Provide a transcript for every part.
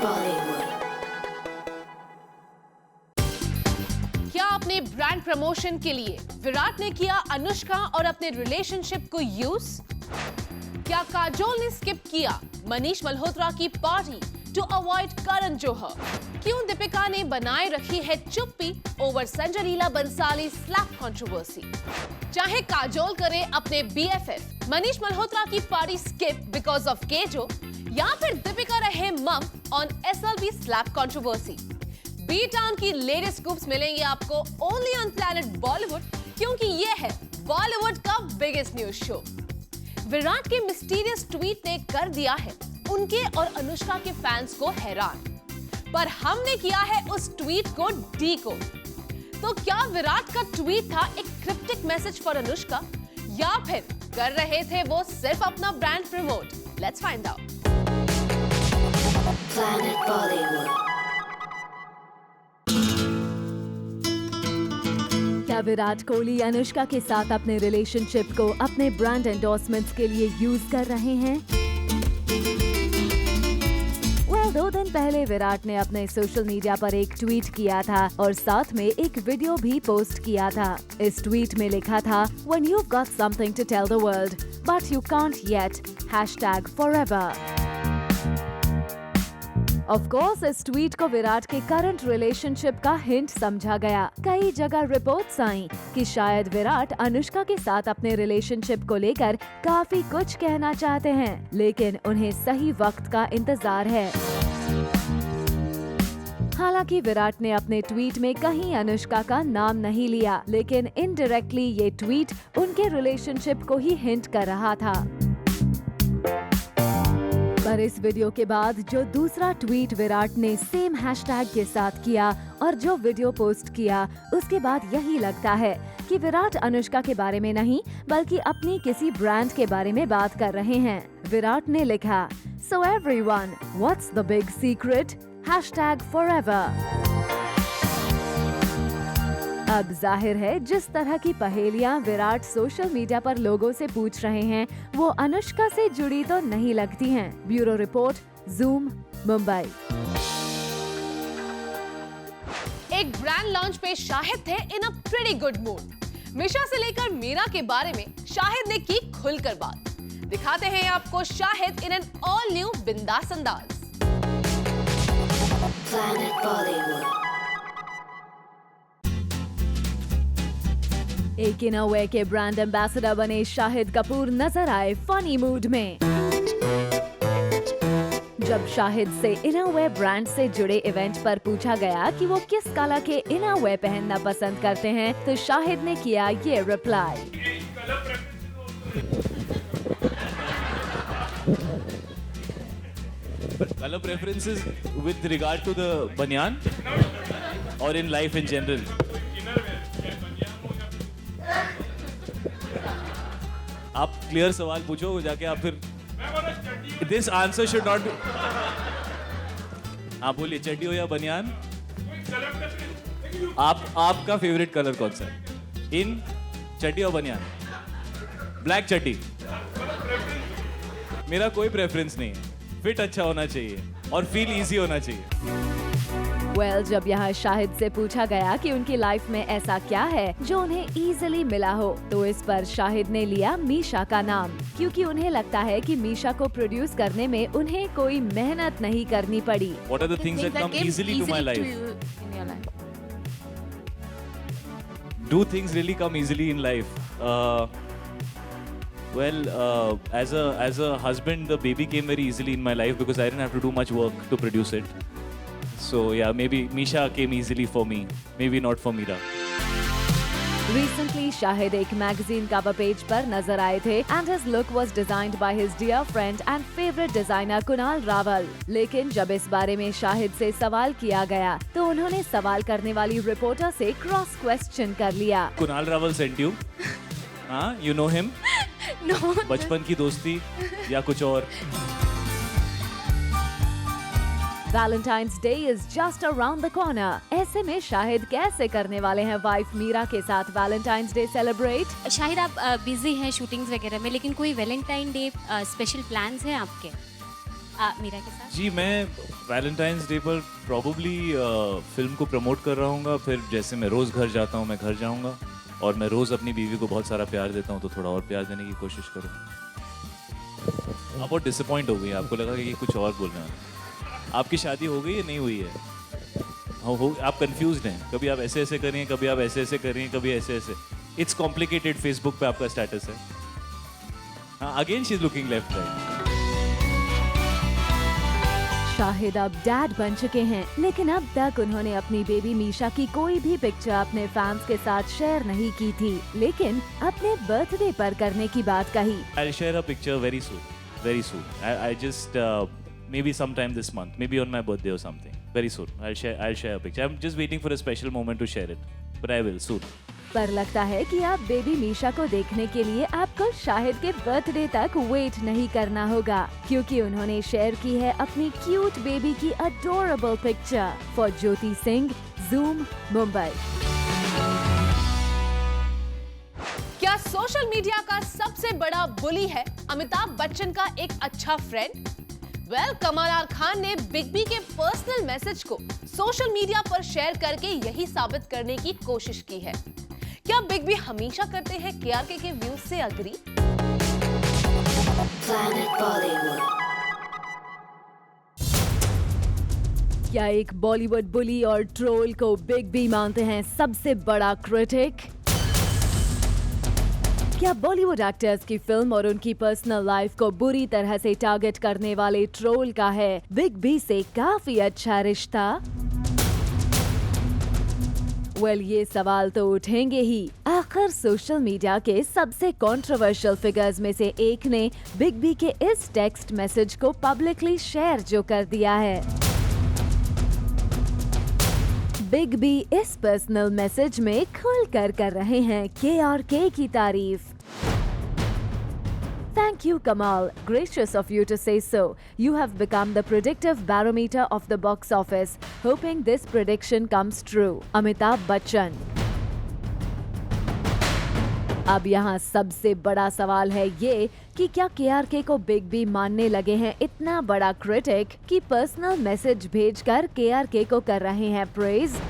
Bollywood. क्या अपने brand promotion के लिए विराट ने किया अनुष्का और अपने रिलेशनशिप को यूज? क्या काजोल ने स्किप किया मनीष मल्होत्रा की party to avoid Karan Johar? क्यों दीपिका ने बनाए रखी है चुप्पी over Sanjay Leela Bhansali slap controversy? चाहे काजोल करे अपने बीएफएफ मनीष मल्होत्रा की party skip because of KJo, या फिर दीपिका रहे mum on SLV slap controversy, B town की लेटेस्ट स्कूप्स मिलेंगे आपको ओनली ऑन प्लैनेट बॉलीवुड, क्योंकि ये है बॉलीवुड का बिगेस्ट न्यूज शो। विराट के मिस्टीरियस ट्वीट ने कर दिया है उनके और अनुष्का के फैंस को हैरान, पर हमने किया है उस ट्वीट को डीकोड। तो क्या विराट का ट्वीट था एक क्रिप्टिक मैसेज फॉर अनुष्का, या फिर कर रहे थे वो सिर्फ अपना brand promote? Let's find out. Planet Bollywood. क्या विराट कोहली अनुष्का के साथ अपने रिलेशनशिप को अपने ब्रांड एंडोर्समेंट्स के लिए यूज कर रहे हैं? दो दिन पहले विराट ने अपने सोशल मीडिया पर एक ट्वीट किया था और साथ में एक वीडियो भी पोस्ट किया था। इस ट्वीट में लिखा था, "When you've got something to tell the world, but you can't yet, #forever." Of course इस ट्वीट को विराट के करंट रिलेशनशिप का हिंट समझा गया। कई जगह रिपोर्ट्स आई कि शायद विराट अनुष्का के साथ अपने रिलेशनशिप को लेकर काफी कुछ कहना चाहते हैं, लेकिन उन्हें सही वक्त का इंतजार है। हालांकि विराट ने अपने ट्वीट में कहीं अनुष्का का नाम नहीं लिया, लेकिन इनडायरेक्टली ये ट्वीट उनके रिलेशनशिप को ही हिंट कर रहा था। पर इस वीडियो के बाद जो दूसरा ट्वीट विराट ने सेम हैशटैग के साथ किया और जो वीडियो पोस्ट किया, उसके बाद यही लगता है कि विराट अनुष्का के बारे में नहीं बल्कि अपनी किसी ब्रांड के बारे में बात कर रहे हैं। विराट ने लिखा, "So everyone, what's the big secret? #forever." अब जाहिर है जिस तरह की पहेलियां विराट सोशल मीडिया पर लोगों से पूछ रहे हैं वो अनुष्का से जुड़ी तो नहीं लगती हैं। Bureau report, zoom, Mumbai. एक ब्रांड लॉन्च पे शाहिद थे इन अ प्रीटी गुड मूड। मिशा से लेकर मीरा के बारे में शाहिद ने की खुलकर बात। दिखाते हैं आपको शाहिद इन एन ऑल न्यू बिंदास अंदाज। Planet Bollywood. एक इनोवे के ब्रांड एम्बेसडर बने शाहिद कपूर नजर आए फनी मूड में। जब शाहिद से इनोवे ब्रांड से जुड़े इवेंट पर पूछा गया कि वो किस कलर के इनोवे पहनना पसंद करते हैं, तो शाहिद ने किया ये reply. Color preferences with regard to the banyan or in life in general? आप क्लियर सवाल पूछो जाके, आप फिर this answer should not be. आप बोलिए चड्डी हो या बनियान? आपका फेवरेट कलर कौन सा है? इन चड्डी और बनियान? ब्लैक चड्डी। मेरा कोई प्रेफरेंस नहीं है, फिट अच्छा होना चाहिए और फील इजी होना चाहिए। जब यहाँ शाहिद से पूछा गया कि उनकी लाइफ में ऐसा क्या है जो उन्हें इजीली मिला हो, तो इस पर शाहिद ने लिया मीशा का नाम, क्योंकि उन्हें लगता है कि मीशा को प्रोड्यूस करने में उन्हें कोई मेहनत नहीं करनी पड़ी। What are the things that come easily to my life? Do things really come easily in life? As a husband, the baby came very easily in my life because I didn't have to do much work to produce it. So yeah, maybe Misha came easily for me, maybe not for Meera. Recently, Shahid एक magazine cover page पर नजर आए थे and his look was designed by his dear friend and favorite designer Kunal Rawal. लेकिन जब इस बारे में शाहिद से सवाल किया गया तो उन्होंने सवाल करने वाली रिपोर्टर से क्रॉस क्वेश्चन कर लिया। Kunal Rawal sent you? हाँ, you know him? No. बचपन की दोस्ती या कुछ और? Valentine's Day is just around the corner. ऐसे में शाहिद कैसे करने वाले हैं वाइफ मीरा के साथ Valentine's Day सेलिब्रेट? शाहिद आप बिजी हैं शूटिंग्स वगैरह में, लेकिन कोई वैलेंटाइन डे स्पेशल प्लान्स हैं आपके? मीरा के साथ? जी मैं वैलेंटाइंस डे पर प्रॉब्ली फिल्म को प्रमोट कर रहा हूँ। फिर जैसे मैं रोज़ घर जाता हूँ, मैं घर जाऊँगा और मैं रोज़ अपनी बीवी को बहुत सारा प्यार देता हूँ, तो थोड़ा और प्यार देने की कोशिश करूँ। आप बहुत डिसअपॉइंट हो गई, आपको लगा कि ये कुछ और बोलना है। आपकी शादी हो गई या नहीं हुई है? हाँ हो, आप कंफ्यूज्ड हैं, कभी आप ऐसे ऐसे करें, कभी आप ऐसे ऐसे करें, कभी ऐसे ऐसे। It's complicated. फेसबुक पे आपका स्टेटस है। हाँ, again she is looking left right. Shahid अब डैड बन चुके हैं, लेकिन अब तक उन्होंने अपनी बेबी मीशा की कोई भी पिक्चर अपने फैंस के साथ शेयर नहीं की थी, लेकिन अपने बर्थडे पर करने की बात कही। I'll share a picture very soon, very soon. I just maybe sometime this month, maybe on my birthday or something. Very soon, I'll share a picture. I'm just waiting for a special moment to share it, but I will soon. पर लगता है कि आप baby Misha को देखने के लिए आपको शाहिद के बर्थडे तक वेट नहीं करना होगा, क्योंकि उन्होंने शेयर की है अपनी क्यूट बेबी की adorable picture for Jyoti Singh, zoom, Mumbai. क्या सोशल मीडिया का सबसे बड़ा बुली है अमिताभ बच्चन का एक अच्छा फ्रेंड? वेल, कमाल आर खान ने बिग बी के पर्सनल मैसेज को सोशल मीडिया पर शेयर करके यही साबित करने की कोशिश की है। क्या बिग बी हमेशा करते हैं केआरके के व्यूज से अग्री? Planet Bollywood. क्या एक बॉलीवुड बुली और ट्रोल को बिग बी मानते हैं सबसे बड़ा क्रिटिक? क्या बॉलीवुड एक्टर्स की फिल्म और उनकी पर्सनल लाइफ को बुरी तरह से टारगेट करने वाले ट्रोल का है बिग बी से काफी अच्छा रिश्ता? वेल, ये सवाल तो उठेंगे ही। आखिर सोशल मीडिया के सबसे कंट्रोवर्शियल फिगर्स में से एक ने बिग बी के इस टेक्स्ट मैसेज को पब्लिकली शेयर जो कर दिया है। बिग बी इस पर्सनल मैसेज में खुलकर कर रहे हैं केआरके की तारीफ। Thank you, Kamal. Gracious of you to say so. You have become the predictive barometer of the box office. Hoping this prediction comes true. Amitabh Bachchan. अब यहाँ सबसे बड़ा सवाल है ये कि क्या केआरके को बिग बी मानने लगे हैं इतना बड़ा क्रिटिक कि पर्सनल मैसेज भेजकर केआरके को कर रहे हैं प्रेज?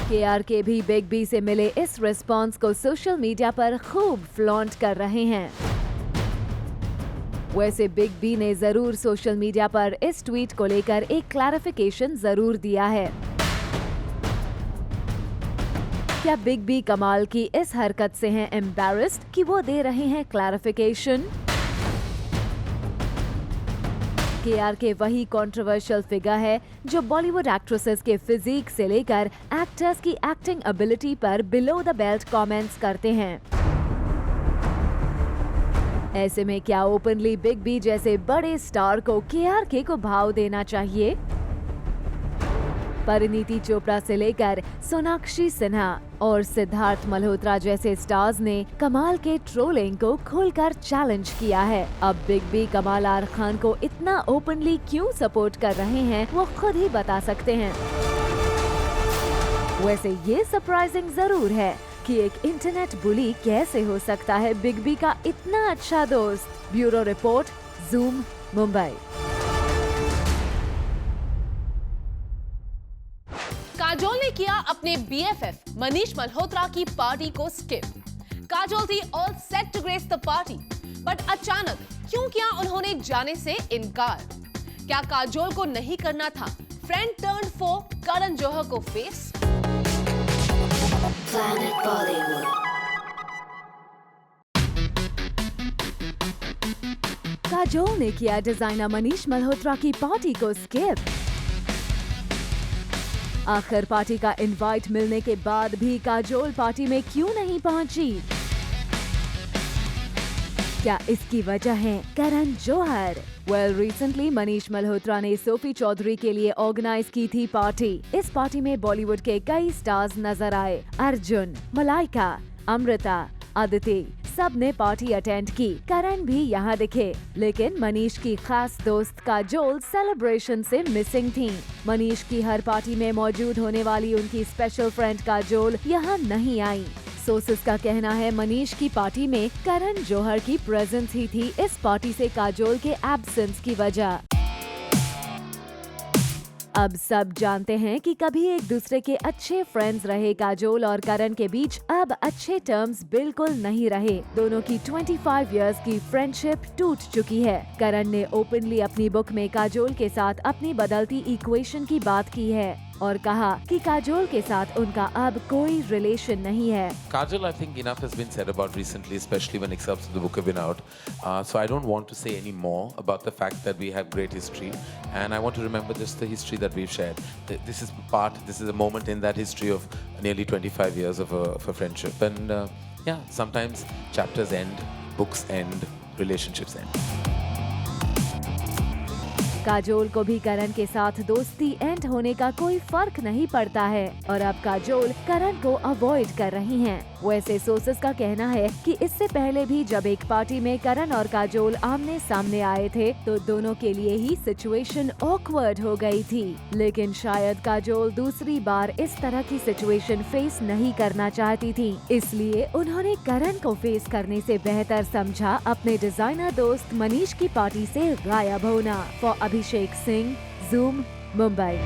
केआरके भी बिग बी से मिले इस रिस्पॉन्स को सोशल मीडिया पर खूब फ्लॉन्ट कर रहे हैं। वैसे बिग बी ने जरूर सोशल मीडिया पर इस ट्वीट को लेकर एक क्लैरिफिकेशन जरूर दिया है। क्या बिग बी कमाल की इस हरकत से हैं एम्बैरेस्ड कि वो दे रहे हैं क्लैरिफिकेशन? केआरके वही कंट्रोवर्शियल फिगर है जो बॉलीवुड एक्ट्रेसेस के फिजिक से लेकर एक्टर्स की एक्टिंग एबिलिटी पर बिलो द बेल्ट कमेंट्स करते हैं। ऐसे में क्या ओपनली बिग बी जैसे बड़े स्टार को केआरके को भाव देना चाहिए? परिणीति चोपड़ा से लेकर सोनाक्षी सिन्हा और सिद्धार्थ मल्होत्रा जैसे स्टार्स ने कमाल के ट्रोलिंग को खुलकर चैलेंज किया है। अब बिग बी कमाल आर खान को इतना ओपनली क्यों सपोर्ट कर रहे हैं वो खुद ही बता सकते हैं। वैसे ये सरप्राइजिंग जरूर है कि एक इंटरनेट बुली कैसे हो सकता है बिग बी का इतना अच्छा दोस्त। Bureau report, zoom, Mumbai. Kajol ने किया अपने बीएफएफ मनीष मल्होत्रा की पार्टी को स्किप। काजोल थी all set to grace the party, but अचानक क्यों किया उन्होंने जाने से इनकार? क्या काजोल को नहीं करना था फ्रेंड टर्न फो करण जौहर को फेस? Planet Bollywood. काजोल ने किया डिजाइनर मनीष मल्होत्रा की पार्टी को स्किप। आखिर पार्टी का इनवाइट मिलने के बाद भी काजोल पार्टी में क्यों नहीं पहुंची? क्या इसकी वजह है करण जौहर? वेल, रिसेंटली मनीष मल्होत्रा ने सोफी चौधरी के लिए ऑर्गेनाइज की थी पार्टी। इस पार्टी में बॉलीवुड के कई स्टार्स नजर आए। अर्जुन, मलाइका, अमृता, अदिति सब ने पार्टी अटेंड की। करण भी यहाँ दिखे, लेकिन मनीष की खास दोस्त काजोल सेलिब्रेशन से मिसिंग थी। मनीष की हर पार्टी में मौजूद होने वाली उनकी स्पेशल फ्रेंड काजोल यहाँ नहीं आई। सोर्सेस का कहना है मनीष की पार्टी में करण जौहर की प्रेजेंस ही थी इस पार्टी से काजोल के एब्सेंस की वजह। अब सब जानते हैं कि कभी एक दूसरे के अच्छे फ्रेंड्स रहे काजोल और करण के बीच अब अच्छे टर्म्स बिल्कुल नहीं रहे। दोनों की 25 इयर्स की फ्रेंडशिप टूट चुकी है। करण ने ओपनली अपनी बुक में काजोल के साथ अपनी बदलती इक्वेशन की बात की है और कहा कि काजोल के साथ उनका अब कोई रिलेशन नहीं है। Kajol, I think enough has been said about recently, especially when excerpts of the book have been out. So I don't want to say any more about the fact that we have great history, and I want to remember just the history that we've shared. This is a moment in that history of nearly 25 years of a friendship. And yeah, sometimes chapters end, books end, relationships end. Kajol को भी करण के साथ दोस्ती and होने का कोई फर्क नहीं पड़ता है और अब काजोल करण को अवॉइड कर रही हैं। वैसे सोर्सेस का कहना है कि इससे पहले भी जब एक पार्टी में करण और काजोल आमने सामने आए थे तो दोनों के लिए ही सिचुएशन ऑकवर्ड हो गई थी, लेकिन शायद काजोल दूसरी बार इस तरह की सिचुएशन फेस नहीं करना चाहती थी, इसलिए उन्होंने करण को फेस करने से बेहतर समझा अपने डिजाइनर दोस्त मनीष की पार्टी से गायब होना। For Abhishek Singh, Zoom, Mumbai.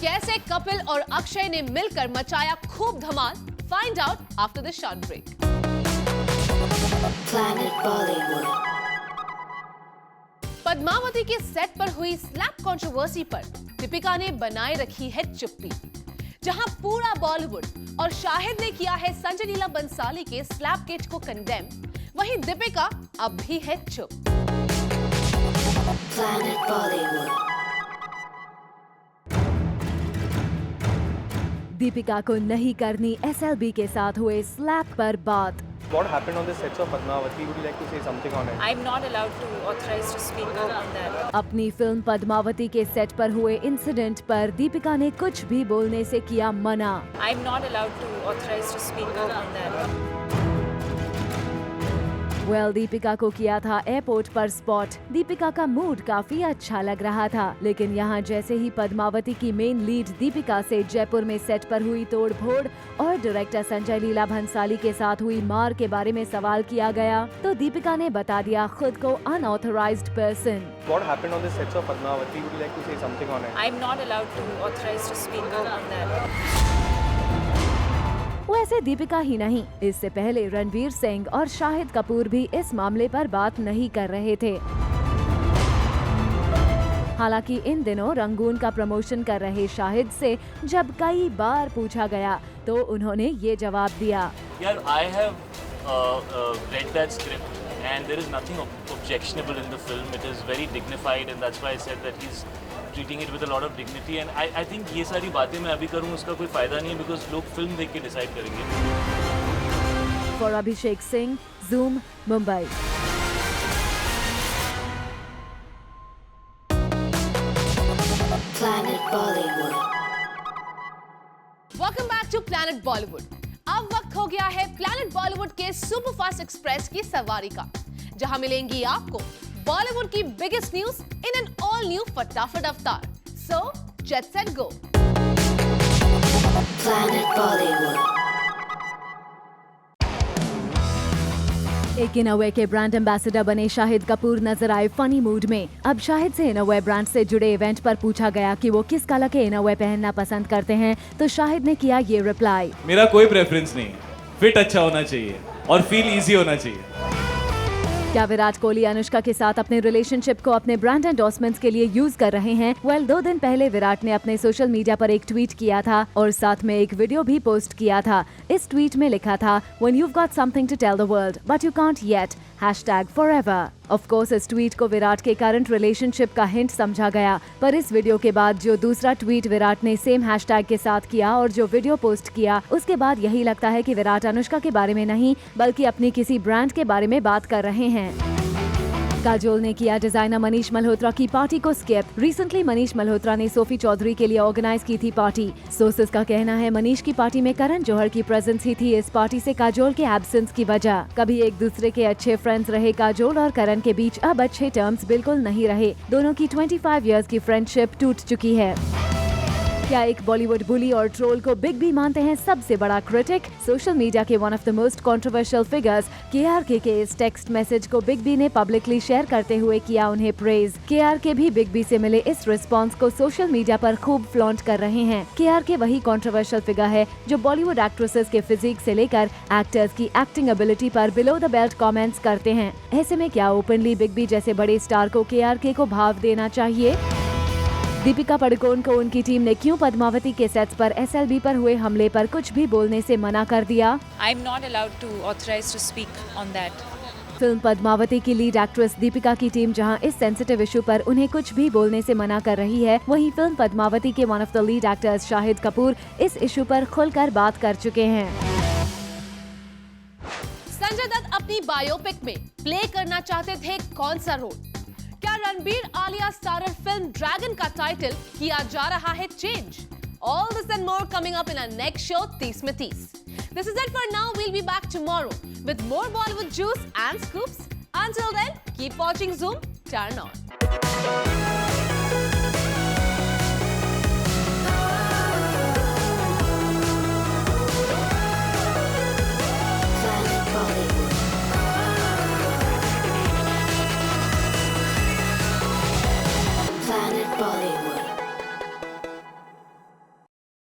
कैसे कपिल और अक्षय ने मिलकर मचाया खूब धमाल? Find out after the short break. Planet Bollywood. Padmavati के सेट पर हुई स्लैप कंट्रोवर्सी पर दीपिका ने बनाए रखी है चुप्पी। जहां पूरा बॉलीवुड और शाहिद ने किया है संजय लीला बंसाली के स्लैप किट को कंडेम, वहीं दीपिका अब भी है चुप। Planet Bollywood. दीपिका को नहीं करनी SLB के साथ हुए स्लैप पर बात। What happened on the sets of Padmavati? Would you like to say something on it? I'm not allowed to authorize to speak on that. अपनी फिल्म पद्मावती के सेट पर हुए इंसिडेंट पर दीपिका ने कुछ भी बोलने से किया मना। I'm not allowed to authorize to speak on that. Deepika को किया था एयरपोर्ट पर स्पॉट। दीपिका का मूड काफी अच्छा लग रहा था, लेकिन यहाँ जैसे ही पद्मावती की मेन लीड दीपिका से जयपुर में सेट पर हुई तोड़-फोड़ और डायरेक्टर संजय लीला भंसाली के साथ हुई मार के बारे में सवाल किया गया तो दीपिका ने बता दिया खुद को unauthorised person. What happened on the sets of Padmavati? Would you like to say something on it? I'm not allowed to authorize to speak on that. वैसे दीपिका ही नहीं, इससे पहले रणवीर सिंह और शाहिद कपूर भी इस मामले पर बात नहीं कर रहे थे। हालांकि इन दिनों रंगून का प्रमोशन कर रहे शाहिद से जब कई बार पूछा गया तो उन्होंने ये जवाब दिया। यार, I have read that script and there is nothing objectionable in the film. It is very dignified and that's why I said that he's treating it with a lot of dignity and I think ये सारी बातें मैं अभी करूँ उसका कोई फायदा नहीं है because लोग फिल्म देख के डिसाइड करेंगे। For Abhishek Singh, Zoom, Mumbai. Planet Bollywood. Welcome back to planet Bollywood. अब वक्त हो गया है प्लैनेट बॉलीवुड के सुपरफास्ट एक्सप्रेस की सवारी का, जहां मिलेंगी आपको बॉलीवुड की biggest news in an all new फटाफट अवतार। So jet set go. Planet Bollywood. एक इनोवे के ब्रांड एम्बेसडर बने शाहिद कपूर नजर आए फनी मूड में। अब शाहिद से इनोवे ब्रांड से जुड़े इवेंट पर पूछा गया कि वो किस कलर के इनोवे पहनना पसंद करते हैं तो शाहिद ने किया ये रिप्लाई। मेरा कोई प्रेफरेंस नहीं, फिट अच्छा होना चाहिए और फील इजी होना चाहिए। क्या विराट कोहली अनुष्का के साथ अपने रिलेशनशिप को अपने ब्रांड एंडोर्समेंट्स के लिए यूज कर रहे हैं? 2 दिन पहले विराट ने अपने सोशल मीडिया पर एक ट्वीट किया था और साथ में एक वीडियो भी पोस्ट किया था। इस ट्वीट में लिखा था, When you've got something to tell the world, but you can't yet, #forever। Of course इस ट्वीट को विराट के करंट रिलेशनशिप का हिंट समझा गया, पर इस वीडियो के बाद जो दूसरा ट्वीट विराट ने सेम हैशटैग के साथ किया और जो वीडियो पोस्ट किया, उसके बाद यही लगता है कि विराट अनुष्का के बारे में नहीं बल्कि अपनी किसी ब्रांड के बारे में बात कर रहे हैं। काजोल ने किया डिजाइनर मनीष मल्होत्रा की पार्टी को स्किप। रिसेंटली मनीष मल्होत्रा ने सोफी चौधरी के लिए ऑर्गेनाइज की थी पार्टी। सोर्सेस का कहना है मनीष की पार्टी में करण जौहर की प्रेजेंस ही थी इस पार्टी से काजोल के एब्सेंस की वजह। कभी एक दूसरे के अच्छे फ्रेंड्स रहे काजोल और करण के बीच अब अच्छे टर्म्स बिल्कुल नहीं रहे। दोनों की 25 इयर्स की फ्रेंडशिप टूट चुकी है। क्या एक बॉलीवुड बुली और ट्रोल को बिग बी मानते हैं सबसे बड़ा क्रिटिक? सोशल मीडिया के one of the most controversial figures KRK के इस टेक्स्ट मैसेज को बिग बी ने पब्लिकली शेयर करते हुए किया उन्हें प्रेज। KRK भी बिग बी से मिले इस रिस्पॉन्स को सोशल मीडिया पर खूब फ्लॉन्ट कर रहे हैं। KRK वही कंट्रोवर्शियल फिगर है जो बॉलीवुड एक्ट्रेसेस के फिजिक से लेकर एक्टर्स की एक्टिंग एबिलिटी पर बिलो द बेल्ट कमेंट्स करते हैं। ऐसे में क्या ओपनली बिग बी जैसे बड़े स्टार को KRK को भाव देना चाहिए? दीपिका पादुकोण को उनकी टीम ने क्यों पद्मावती के सेट्स पर SLB पर हुए हमले पर कुछ भी बोलने से मना कर दिया? I'm not allowed to authorize to speak on that. Film Padmavati की लीड एक्ट्रेस दीपिका की टीम जहां इस सेंसिटिव इशू पर उन्हें कुछ भी बोलने से मना कर रही है, वहीं फिल्म पद्मावती के one of the lead actors Shahid Kapoor इस इशू पर खुलकर बात कर चुके हैं। संजय दत्त अपनी बायोपिक में प्ले करना चाहते थे कौन सा रोल? क्या Ranbir Alia starrer film dragon का टाइटल किया जा रहा है change? All this and more coming up in our next show, 30 में 30. This is it for now. We'll be back tomorrow with more Bollywood juice and scoops. Until then, keep watching Zoom. Turn on.